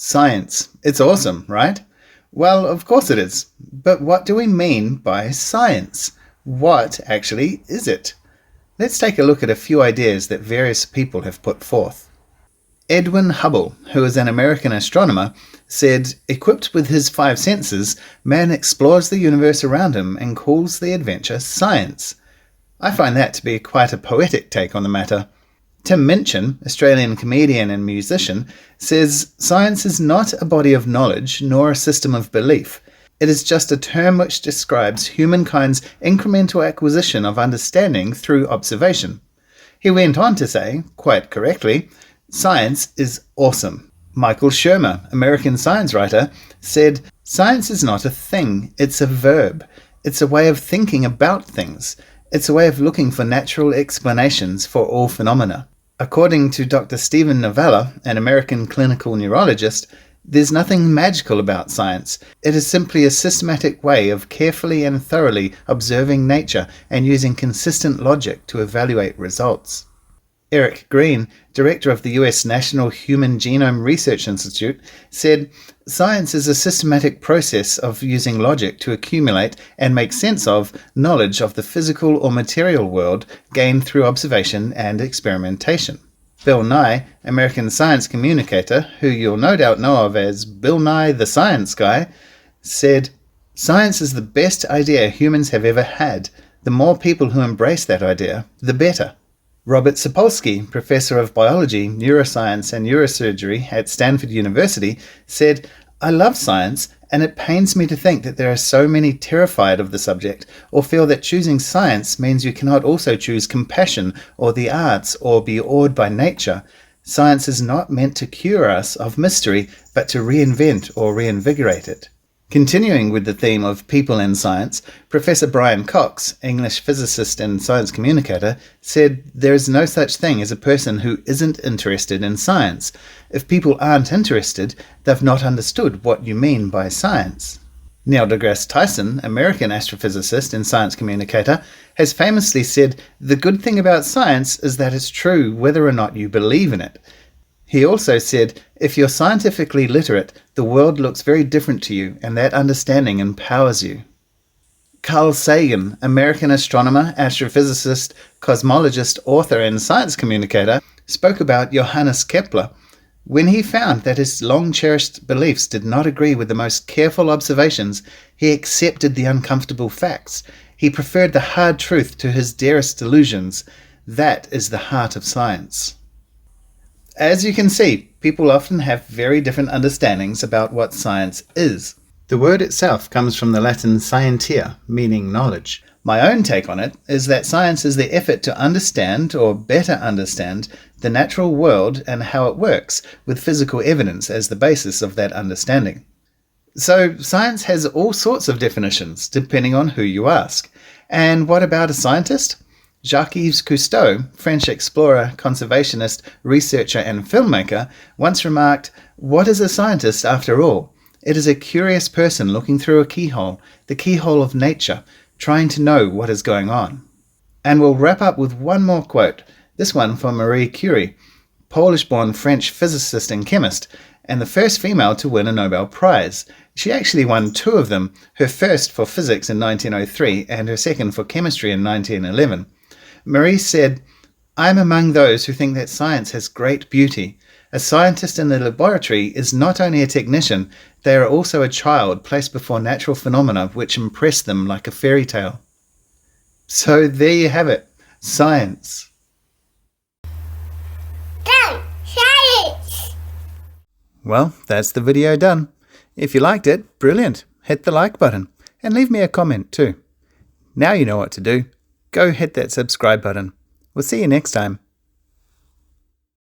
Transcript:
Science. It's awesome, right? Well, of course it is. But what do we mean by science? What actually is it? Let's take a look at a few ideas that various people have put forth. Edwin Hubble, who is an American astronomer, said, equipped with his five senses, man explores the universe around him and calls the adventure science. I find that to be quite a poetic take on the matter. Tim Minchin, Australian comedian and musician, says science is not a body of knowledge nor a system of belief. It is just a term which describes humankind's incremental acquisition of understanding through observation. He went on to say, quite correctly, science is awesome. Michael Shermer, American science writer, said, science is not a thing, it's a verb. It's a way of thinking about things. It's a way of looking for natural explanations for all phenomena. According to Dr. Stephen Novella, an American clinical neurologist, there's nothing magical about science. It is simply a systematic way of carefully and thoroughly observing nature and using consistent logic to evaluate results. Eric Green, director of the US National Human Genome Research Institute, said, science is a systematic process of using logic to accumulate and make sense of knowledge of the physical or material world gained through observation and experimentation. Bill Nye, American science communicator, who you'll no doubt know of as Bill Nye the Science Guy, said, science is the best idea humans have ever had. The more people who embrace that idea, the better. Robert Sapolsky, professor of biology, neuroscience and neurosurgery at Stanford University, said, I love science, and it pains me to think that there are so many terrified of the subject, or feel that choosing science means you cannot also choose compassion or the arts or be awed by nature. Science is not meant to cure us of mystery, but to reinvent or reinvigorate it. Continuing with the theme of people and science, Professor Brian Cox, English physicist and science communicator, said there is no such thing as a person who isn't interested in science. If people aren't interested, they've not understood what you mean by science. Neil deGrasse Tyson, American astrophysicist and science communicator, has famously said, the good thing about science is that it's true whether or not you believe in it. He also said, if you're scientifically literate, the world looks very different to you, and that understanding empowers you. Carl Sagan, American astronomer, astrophysicist, cosmologist, author, and science communicator, spoke about Johannes Kepler. When he found that his long-cherished beliefs did not agree with the most careful observations, he accepted the uncomfortable facts. He preferred the hard truth to his dearest delusions. That is the heart of science. As you can see, people often have very different understandings about what science is. The word itself comes from the Latin scientia, meaning knowledge. My own take on it is that science is the effort to understand, or better understand, the natural world and how it works, with physical evidence as the basis of that understanding. So, science has all sorts of definitions, depending on who you ask. And what about a scientist? Jacques Cousteau, French explorer, conservationist, researcher and filmmaker, once remarked, what is a scientist after all? It is a curious person looking through a keyhole, the keyhole of nature, trying to know what is going on. And we'll wrap up with one more quote, this one from Marie Curie, Polish-born French physicist and chemist, and the first female to win a Nobel Prize. She actually won two of them, her first for physics in 1903 and her second for chemistry in 1911. Marie said, I am among those who think that science has great beauty. A scientist in the laboratory is not only a technician, they are also a child placed before natural phenomena which impress them like a fairy tale. So there you have it, science. Go, science! Well, that's the video done. If you liked it, brilliant. Hit the like button and leave me a comment too. Now you know what to do. Go hit that subscribe button. We'll see you next time.